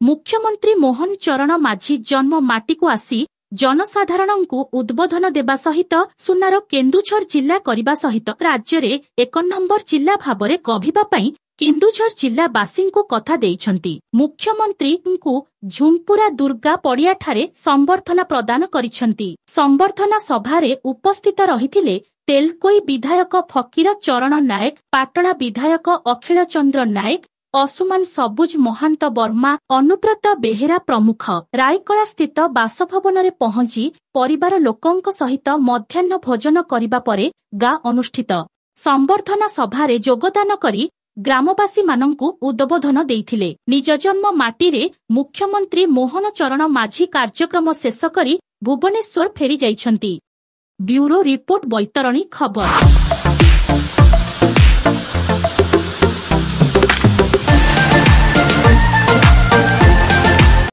मुख्यमंत्री मोहन चरण माझी जन्म माटी को आसी जनसाधारण को उद्बोधन देबा सहित सुनार केन्दुझर जिला करने सहित राज्य रे 1 नंबर जिला भाव गभिबा पई केन्दुझर जिलावासी को कथा देइछंती। मुख्यमंत्री को झुम्पुरा दुर्गा पड़िया ठारे संबर्धना प्रदान करिछंती। संबर्धना सभारे उपस्थित रहिथिले तेलकोई विधायक फकीर चरण नायक, पाटणा विधायक अखिल चंद्र नायक, असुमान सबुज महांत वर्मा, अनुव्रत बेहेरा प्रमुख। रायकला स्थित बासभवन रे पहुंची परिवार लोकंक सहित मध्याह्न भोजन करिबा परे गा अनुष्ठित संबर्धना सभारे जोगदान करी ग्रामवासी मानंकु उद्बोधन देइथिले। निज जन्म माटीरे मुख्यमंत्री मोहन चरण माझी कार्यक्रम शेष करी भुवनेश्वर फेरी जाइछंती। ब्यूरो रिपोर्ट बैतरणी खबर।